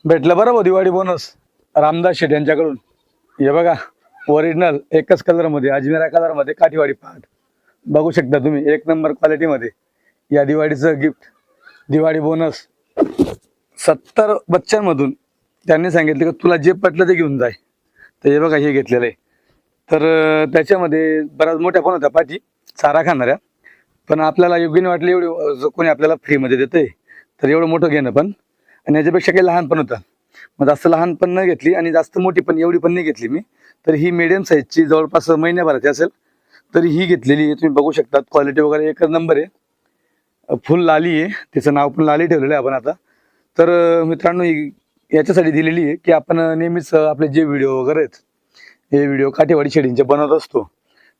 भेटलं बरं भाऊ दिवाळी बोनस रामदास शेट यांच्याकडून. हे बघा ओरिजिनल एकच कलर मध्ये अजमेरा कलर मध्ये काठीवाडी पहाट बघू शकता तुम्ही, एक नंबर क्वालिटी मध्ये. या दिवाळीचं गिफ्ट दिवाळी बोनस 70 बच्चांमधून त्यांनी सांगितलं की तुला जे पटलं ते घेऊन जाय. तर हे बघा हे घेतलेलं आहे. तर त्याच्यामध्ये बऱ्याच मोठ्या पण होत्या पाठी चारा खाणाऱ्या, पण आपल्याला योग्य नाही वाटलं एवढी जो कोणी आपल्याला फ्रीमध्ये देतंय तर एवढं मोठं घेणं पण, आणि याच्यापेक्षा काही लहान पण होतं. मग जास्त लहान पण न घेतली आणि जास्त मोठी पण एवढी पण नाही घेतली मी. तर ही मिडियम साईजची जवळपास महिन्याभराची असेल तर ही घेतलेली आहे. तुम्ही बघू शकता क्वालिटी वगैरे एकच नंबर आहे. फुल लाली आहे, तिचं नाव पण लाली ठेवलेलं आहे आपण आता. तर मित्रांनो ही याच्यासाठी दिलेली आहे की आपण नेहमीच आपले जे व्हिडिओ वगैरे आहेत हे व्हिडिओ काठेवाडी शेळींचे बनवत असतो.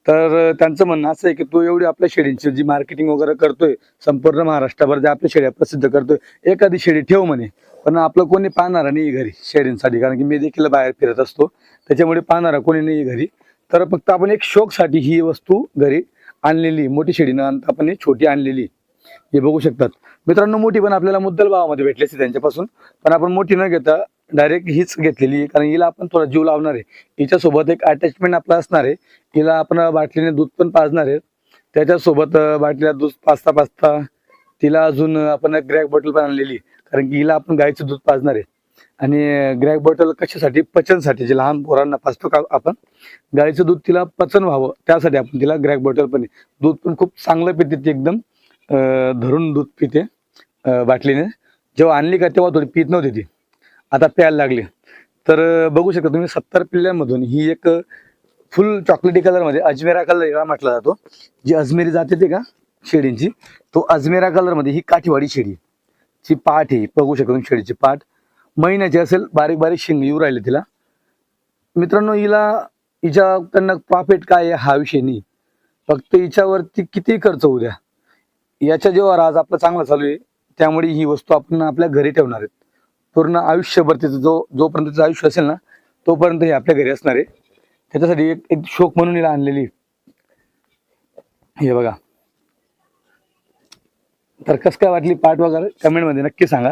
तर त्यांचं म्हणणं असं आहे की तू एवढी आपल्या शेळींची जी मार्केटिंग वगैरे करतोय, संपूर्ण महाराष्ट्राभर जे आपल्या शेळ्या प्रसिद्ध करतोय, एखादी शेळी ठेव म्हणे. पण आपलं कोणी पाहणारा नाही घरी शेळींसाठी, कारण की मी देखील बाहेर फिरत असतो त्याच्यामुळे पाहणारा कोणी नाही घरी. तर फक्त आपण एक शौकसाठी ही वस्तू घरी आणलेली, मोठी शेळी न आणता आपण ही छोटी आणलेली. हे बघू शकतात मित्रांनो. मोठी पण आपल्याला मुद्दल भावामध्ये भेटली असते त्यांच्यापासून, पण आपण मोठी न घेता डायरेक्ट हीच घेतलेली आहे, कारण हिला आपण थोडा जीव लावणार आहे. हिच्यासोबत एक अटॅचमेंट आपलं असणार आहे. हिला आपण बाटलीने दूध पण पाजणार आहे, त्याच्यासोबत बाटलीला दूध पाजता पाजता तिला अजून आपण ग्रॅक बॉटल पण आणलेली, कारण की हिला आपण गाईचं दूध पाजणार आहे. आणि ग्रॅक बॉटल कशासाठी? पचनसाठी. जे लहान पोरांना पाजतो का आपण गाईचं दूध, तिला पचन व्हावं त्यासाठी आपण तिला ग्रॅक बॉटल पण आहे. दूध पण खूप चांगलं पिते ती, एकदम धरून दूध पिते बाटलीने. जेव्हा आणली का तेव्हा थोडी पित नव्हती ती, आता प्यायला लागली. तर बघू शकता तुम्ही 70 पिल्ल्यांमधून ही एक फुल चॉकलेटी कलर मध्ये अजमेरा कलर याला म्हटला जातो. जी अजमेरी जाते ते का शेळींची, तो अजमेरा कलर मध्ये ही काठीवाडी शेळी ची पाठ आहे. बघू शकता तुम्ही शेळीची पाठ महिन्याची असेल, बारीक बारीक शिंग येऊ राहिले तिला. मित्रांनो हिला हिच्याकडनं प्रॉफिट काय आहे हा विषय नाही, फक्त हिच्यावरती किती खर्च होऊ द्या, याच्या जेव्हा आज आपलं चांगलं चालू आहे त्यामुळे ही वस्तू आपण आपल्या घरी ठेवणार आहेत. पूर्ण आयुष्यभर तिचं जोपर्यंत तिचं आयुष्य असेल ना तोपर्यंत ही आपल्या घरी असणार आहे. त्याच्यासाठी एक शौक म्हणून हिला आणलेली. हे बघा. तर कसं काय वाटली पाठ वगैरे कमेंट मध्ये नक्की सांगा.